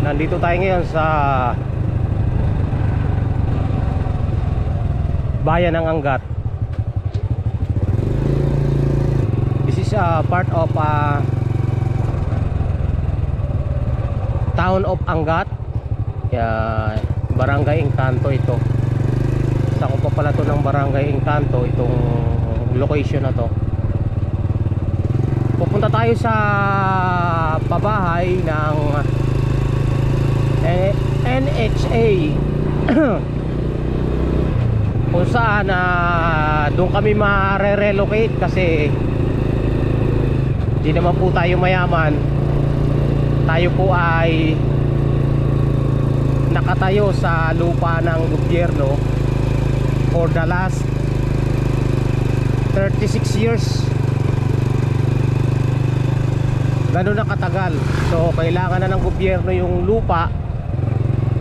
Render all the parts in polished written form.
Nandito tayo ngayon sa bayan ng Angat. This is part of town of Angat, Barangay Encanto ito. Sakop pa pala to ng Barangay Encanto itong location na to. Pupunta tayo sa pabahay ng NHA kung saan doon kami ma-relocate kasi di naman po tayo mayaman. Tayo po ay nakatayo sa lupa ng gobyerno for the last 36 years. Ganun na katagal. So kailangan na ng gobyerno yung lupa.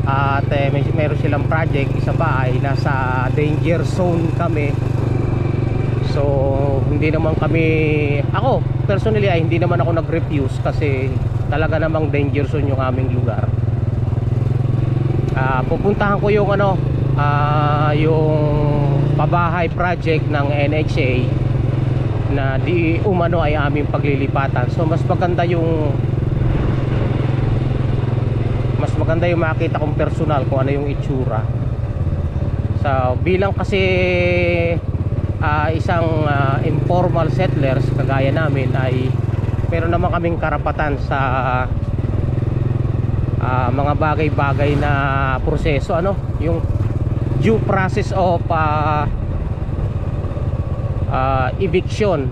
At meron silang project. Isa pa ay nasa danger zone kami. So hindi naman kami, ako personally ay hindi naman ako nag-refuse kasi talaga namang danger zone yung aming lugar. Pupuntahan ko yung yung pabahay project ng NHA na di umano ay aming paglilipatan. So mas maganda yung makita kong personal kung ano yung itsura. So bilang kasi isang informal settlers kagaya namin ay meron naman kaming karapatan sa mga bagay-bagay na proseso, yung due process of eviction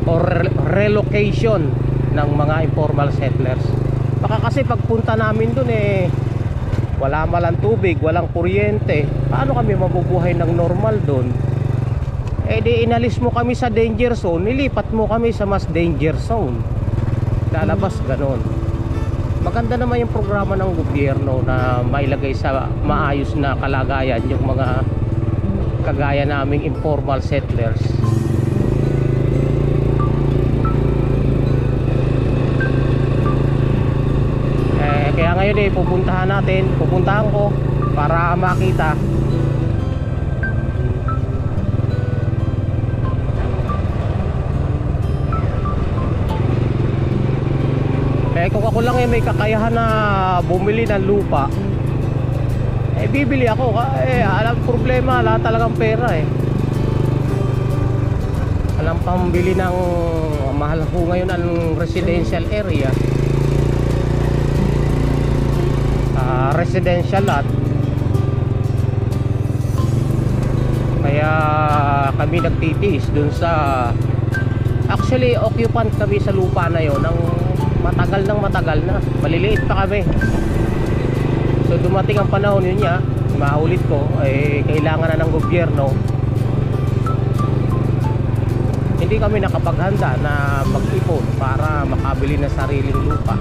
or relocation ng mga informal settlers. Baka kasi pagpunta namin dun wala malang tubig, walang kuryente, paano kami mabubuhay ng normal dun? Di inalis mo kami sa danger zone, nilipat mo kami sa mas danger zone. Lalabas ganon. Maganda naman yung programa ng gobyerno na mailagay sa maayos na kalagayan yung mga kagaya naming informal settlers. Kaya ngayon pupuntahan ko para makita. Kung ako lang may kakayahan na bumili ng lupa, bibili ako. Alam problema, wala talagang pera Alam pambili ng mahal ko ngayon ang residential area, residential lot. Kaya kami nagtitiis dun sa, actually occupant kami sa lupa na yon ng matagal na, maliliit pa kami. So dumating ang panahon yun niya, maulit ko, kailangan na ng gobyerno. Hindi kami nakapaghanda na mag-ipon para makabili na sariling lupa.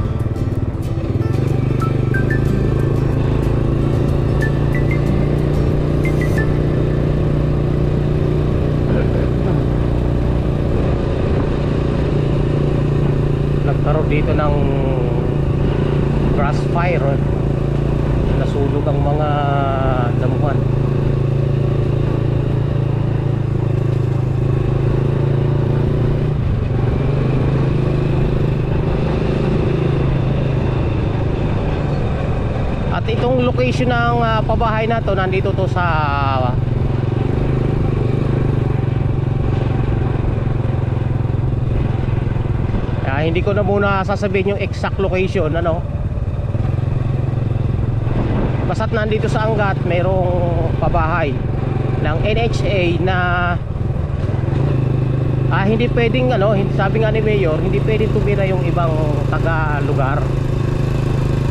Nagkaroon dito ng grass fire, nasunog ang mga damuhan. At itong location ng pabahay na to, nandito to sa hindi ko na muna sasabihin yung exact location, basta't nandito sa Angat mayroong pabahay ng NHA na hindi pwedeng sabi nga ni Mayor, hindi pwedeng tumira yung ibang taga-lugar.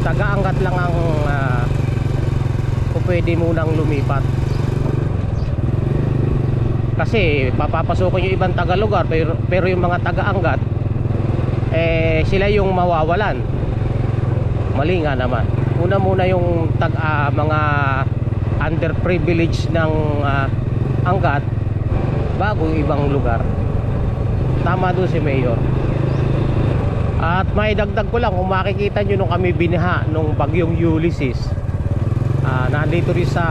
Taga-Angat lang ang pwede munang lumipat. Kasi papapasokin yung ibang taga-lugar, pero yung mga taga-Angat sila yung mawawalan. Mali nga naman. Una yung mga underprivileged ng Angat bago yung ibang lugar. Tama doon si Mayor. At maidagdag ko lang, kung makikita nyo nung kami binaha nung bagyong Ulysses, nandito rin sa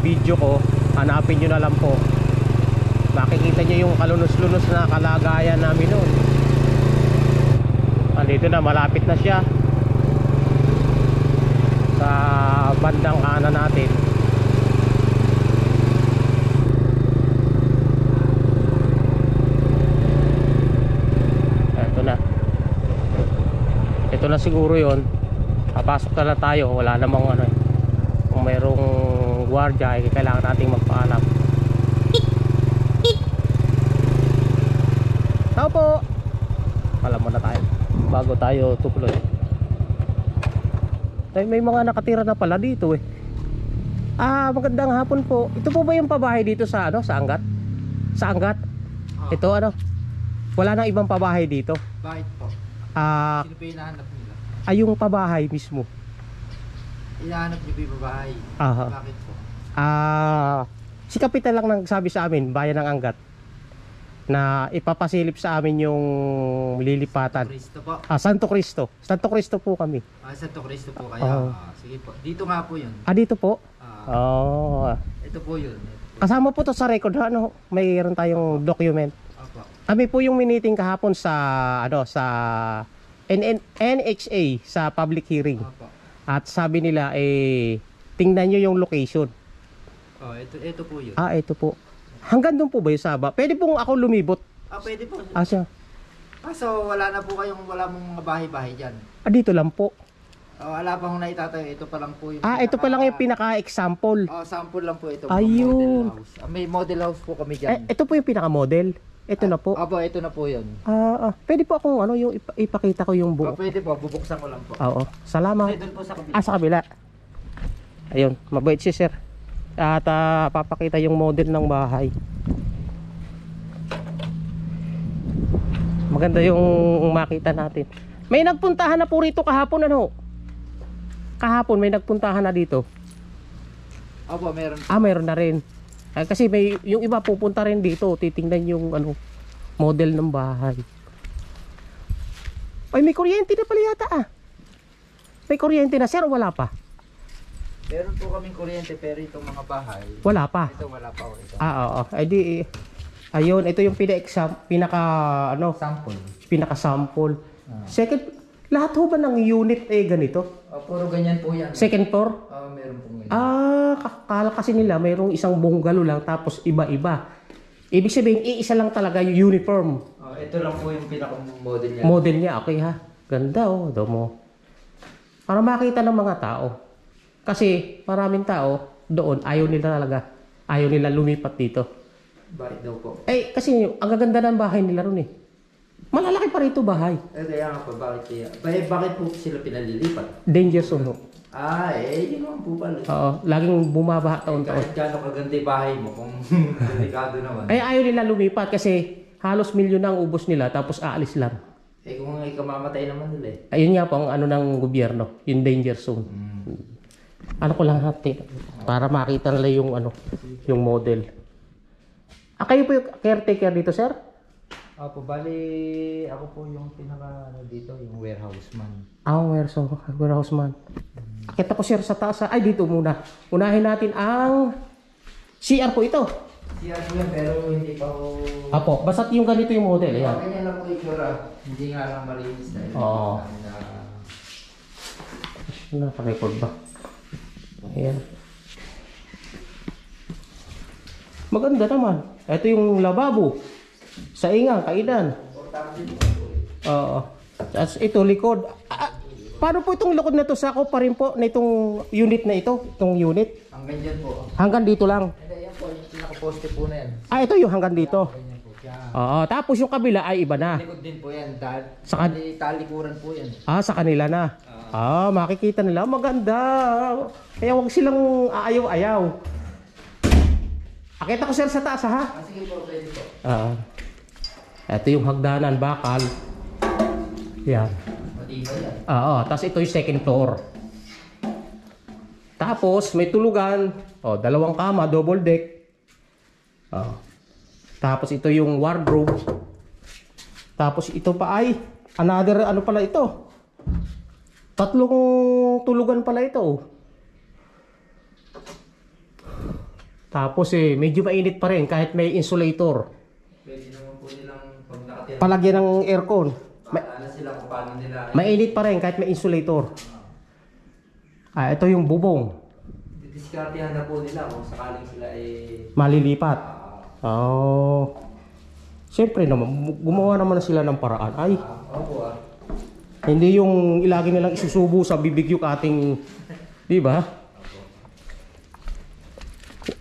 video ko, hanapin nyo na lang po, makikita nyo yung kalunos-lunos na kalagayan namin noon. Nandito na, malapit na siya sa bandang kanan natin. Ito na siguro yon. Papasok na lang tayo. Wala namang ano eh. Kung mayroong gwardiya eh, kailangan nating magpaalam. Tao po. Alam mo na tayo bago tayo tuloy. May mga nakatira na pala dito eh. Magandang hapon po. Ito po ba yung pabahay dito sa ano, sa Angat? Sa Angat? Ito ano? Wala nang ibang pabahay dito. Bakit po? Sino pa hinahanap nila? Yung pabahay mismo. Hinahanap niyo ba yung babae? Aha. Bakit po? Si Kapitan lang nagsabi sa amin, bayan ng Angat, na ipapasilip sa amin yung lilipatan. Cristo po. Santo Cristo. Santo Cristo po kami. Santo Cristo po kayo. Sige po. Dito nga po yun. Dito po? Ito po yun. Kasama po to sa record, ano? Mayroon tayong document. Opo. Kami po yung miniting kahapon sa ano, sa NHA sa public hearing. Opo. At sabi nila tingnan nyo yung location. Ito po yun. Ito po. Hanggang doon po ba yung Saba? Pwede pong ako lumibot. Pwede po. Siya. So wala na po wala mong mga bahay-bahay dyan. Dito lang po. Wala pa akong naitatayo. Ito pa lang po yung ito pa lang yung pinaka-example. Sample lang po ito. Ayun. Model house. May model house po kami dyan. Ito po yung pinaka-model. Ito na po. Ito na po yun. Pwede po akong yung ipakita ko yung buo. Pwede po. Bubuksan ko lang po. Oo. Salamat. Doon po sa kabila. Sa kabila. Ayun. Mabait si sir. At papakita yung model ng bahay. Maganda yung makita natin. May nagpuntahan na po rito kahapon, ano? Kahapon may nagpuntahan na dito. Meron. Meron na rin. Kasi may yung iba pupunta rin dito, titingnan yung ano, model ng bahay. May kuryente na pala yata May kuryente na sir o wala pa? Meron po kaming kuryente pero itong mga bahay wala pa. Ito wala pa ito. Oo. Ayun, ito yung pinaka-sample. Second, lahat ho ba ng unit ganito? Puro ganyan po yan. Second floor? Meron po ganyan. Kala kasi nila mayroong isang bungalow lang tapos iba-iba. Ibig sabihin, iisa lang talaga yung uniform. Ito lang po yung pinaka-model niya. Model niya, okay ha. Ganda daw mo. Para makita ng mga tao. Kasi maraming tao doon, ayaw nila lumipat dito. Bakit daw po? Kasi ang gaganda ng bahay nila ron Malalaki pa rito bahay. Kaya nga po, bakit po sila pinalilipat? Danger zone. Yun naman po pala. Laging bumabaha taon-taon. Kahit gano'ng kaganda yung bahay mo, kung delikado naman. Ayaw nila lumipat kasi halos milyon na ang ubos nila tapos aalis lang. Kung ikamamatay naman nila Ayun nga po ang ano ng gobyerno, yung danger zone. Ano ko lang hati para makita nila yung yung model. Kayo po yung caretaker dito, sir? Bali, ako po yung dito, yung warehouse man. Warehouse man. Akita ko sir sa taas. Dito muna. Unahin natin ang CR po ito. CR po yan, pero hindi pa po. Basta't yung ganito yung model. Ayan. Ganyan lang po itsura. Hindi nga lang malinis dahil. Naka-record ba? Ayan. Maganda naman. Ito yung lababo. Saingan, kainan. Tapos ito likod. Paano po itong likod na to? Sako pa rin po na itong unit na ito? Itong unit? Hanggang dyan po. Hanggang dito lang? Yan po, yung pinaka-poste po na yan. Ito yung hanggang dito? Ganyan po. Tapos yung kabila ay iba na? Likod din po yan. Talikuran po yan. Sa kanila na? Makikita nila. Maganda. Kaya huwag silang aayaw-ayaw. Akita ko sir sa taas ha? Sige po, pwede po. Ito yung hagdanan, bakal. Yan. Matibay yan. Tapos ito yung second floor. Tapos may tulugan. Dalawang kama, double deck. Tapos ito yung wardrobe. Tapos ito pa ay another ano pala ito. Tatlong tulugan pala ito. Tapos medyo mainit pa rin kahit may insulator. Pwede naman po nilang pag nakatira. Palagyan ng aircon. Bahala sila kung paano nila. Mainit pa rin kahit may insulator. Ito yung bubong. Didiskartehan na po nila kung sakaling sila ay Malilipat. Oh. Siyempre naman, gumawa naman na sila ng paraan. Ay, opo hindi yung ilagi nilang isusubo sa bibig yung ating, di ba?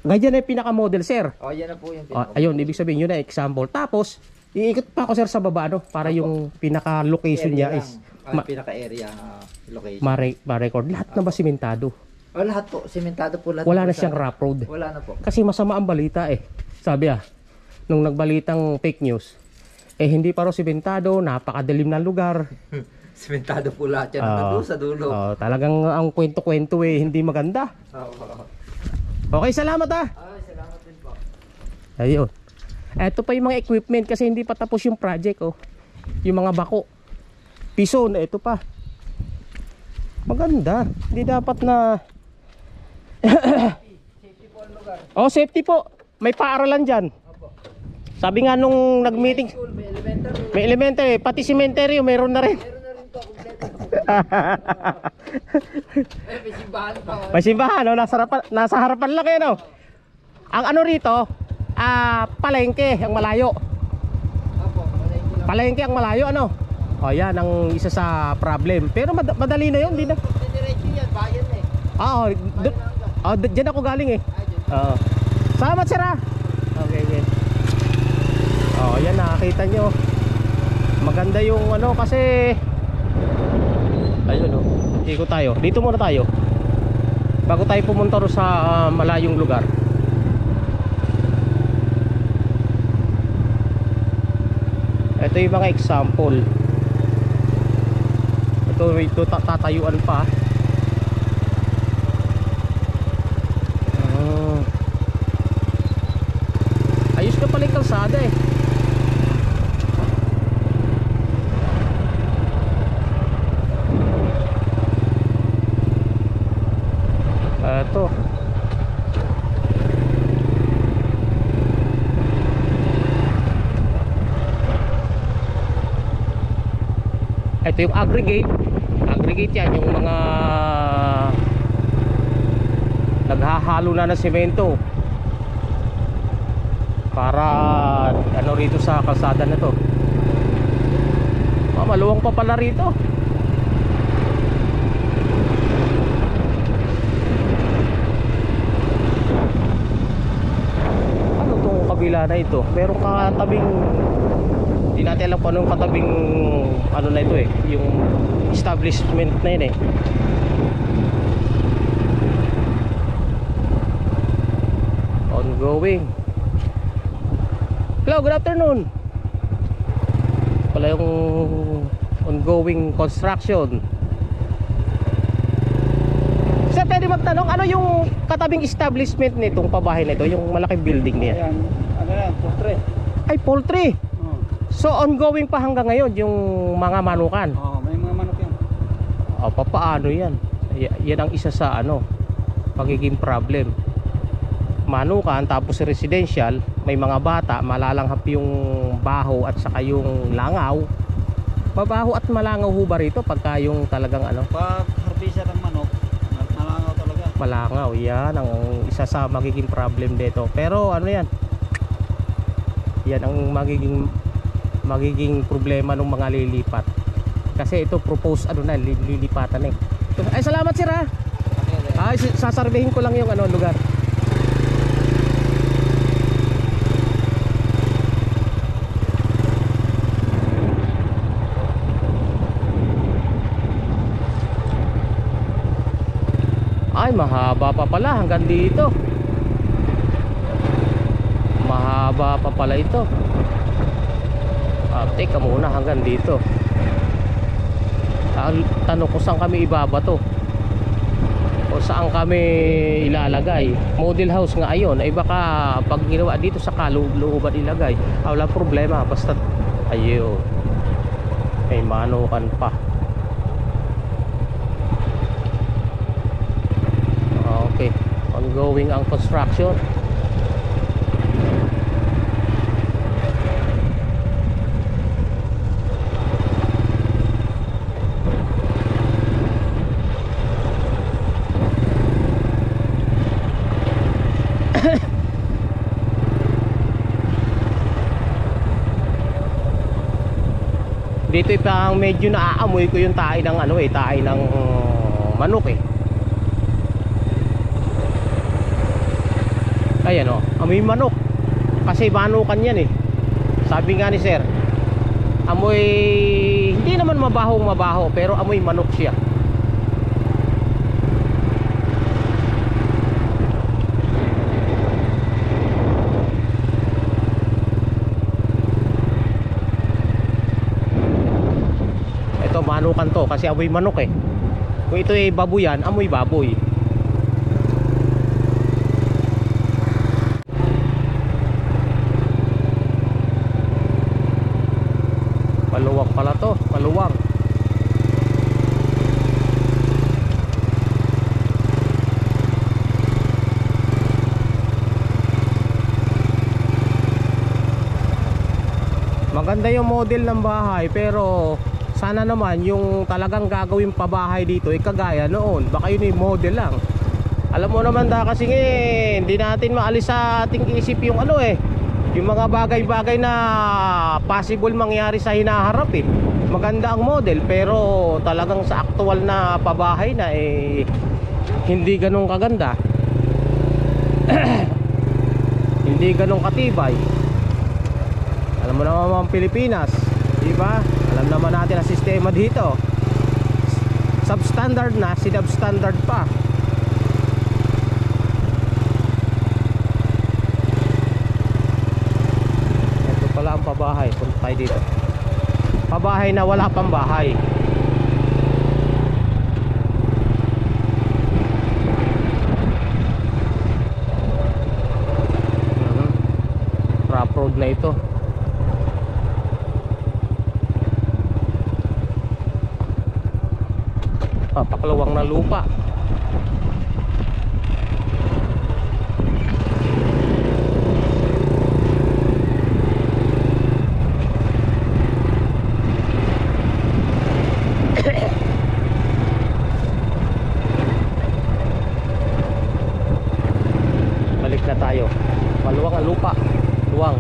Ganyan na yung pinaka-model, sir. yan na po yung Ayun, ibig sabihin yun na example. Tapos, iikot pa ako, sir, sa baba, no? Para yung pinaka-location niya is pinaka-area location. ma-record. Lahat na ba simentado? Lahat po, sementado po lahat. Wala na siyang rough road. Wala na po. Kasi masama ang balita Sabi nung nagbalitang fake news, hindi pa raw simentado, napakadilim na lugar. Sementado po lahat yan nandun sa dulo. Talagang ang kwento-kwento hindi maganda. Okay, salamat Salamat din po. Ayun. Ito pa yung mga equipment kasi hindi pa tapos yung project Yung mga bako. Piso na ito pa. Maganda. Hindi dapat na Safety po ang lugar. safety po. May paaralan dyan. Sabi nga nung nag-meeting, School, may elementary. may elementary, pati cemetery, meron na rin. Meron na rin po, kompleto. May simbahan pa. May simbahan, nasa harapan lang Ang ano rito, palengke, ang malayo. Opo, Palengke ang malayo, yan ang isa sa problem. Pero madali na yun, di na. diretso yan, bayan Dyan ako galing Salamat, sir Okay. Yan, nakakita nyo. Maganda yung kasi ayun ikot tayo. Dito muna tayo bago tayo pumunta sa malayong lugar. Ito yung mga example. Ito tatayuan pa. Ayos na pala yung kalsada Ito. Ito yung aggregate. Aggregate yan, yung mga naghahalo na ng semento para rito sa kalsada na to. Maluwang pa pala rito. Ano tong kabila na ito? Meron katabing, hindi natin alam kung anong katabing na ito yung establishment na yun Ongoing. Hello, good afternoon. Wala yung ongoing construction. Sir, pwede magtanong, ano yung katabing establishment nitong pabahay na ito? Yung malaking building niya? Ayan, poultry. Ay, poultry. So, ongoing pa hanggang ngayon yung mga manukan? May mga manok yan. Paano yan? Yan ang isa sa pagiging problem. Manukan, tapos residential, may mga bata, malalanghap yung baho at saka yung langaw. Mabaho at malangaw ho ba rito pagka yung talagang Pag harbisa ng manok, malangaw talaga. malangaw, yan ang isa sa magiging problem dito. Pero yan ang magiging problema ng mga lilipat. Kasi ito propose lilipatan Ay, salamat sir Ay, sasarbihin ko lang yung lugar. Ay, mahaba pa pala hanggang dito. Mahaba pa pala ito. Teka muna, hanggang dito. Tanong ko saan kami ibabato o saan kami ilalagay. Model house nga ayon. Ay baka pag ginawa dito sa kaloob-looban ilagay, wala problema. Basta ayun. may manukan pa. Okay, ongoing ang construction. Dito ipang medyo naaamoy ko yung tae ng ano tae ng manok Ayan amoy manok. Kasi manukan yan Sabi nga ni sir, amoy hindi naman mabaho pero amoy manok siya. Ito manukan to kasi amoy manok Kung ito baboy yan, amoy baboy. Maluwang pala to, maluwang. Maganda yung model ng bahay pero sana naman yung talagang gagawin pabahay dito kagaya noon. Baka yun yung model lang. Alam mo naman kasi hindi natin maalis sa ating isip yung yung mga bagay-bagay na possible mangyari sa hinaharap Maganda ang model pero talagang sa aktual na pabahay na hindi ganun kaganda. Hindi ganun katibay. Alam mo naman mga Pilipinas, diba? Alam naman natin ang sistema dito. Substandard na, sinubstandard pa. Ito pala ang pabahay. Punta tayo dito. Pabahay na wala pang bahay. Rough road na ito. Paklawang na lupa. Balik na tayo. Maluwang ang lupa. Luwang.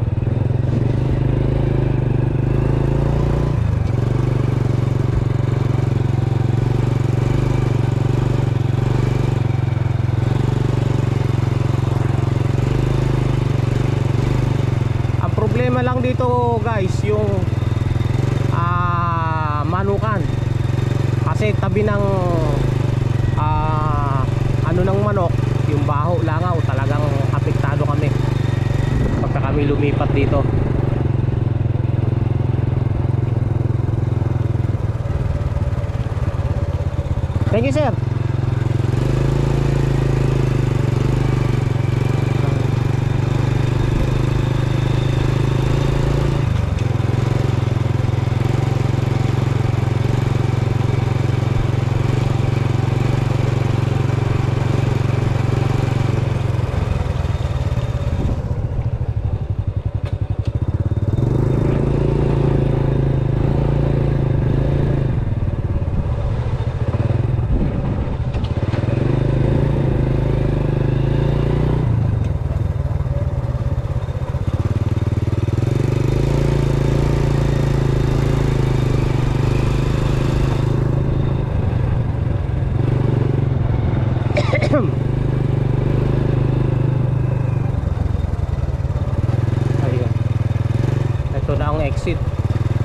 Problema lang dito guys yung manukan kasi tabi ng ano ng manok yung baho langaw talagang apektado kami pagka kami lumipat dito. Thank you sir. Ayun. Ito na ang exit.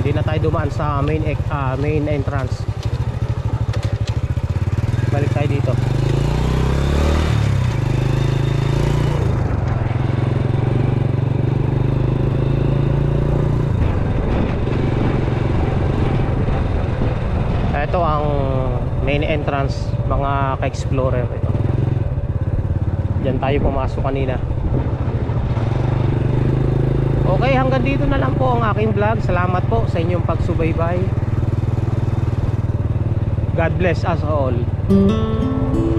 Hindi na tayo dumaan sa main entrance. Balik tayo dito. Ito ang main entrance, mga ka-explorer ito. Diyan tayo pumasok kanina. Okay, hanggang dito na lang po ang aking vlog. Salamat po sa inyong pagsubaybay. God bless us all.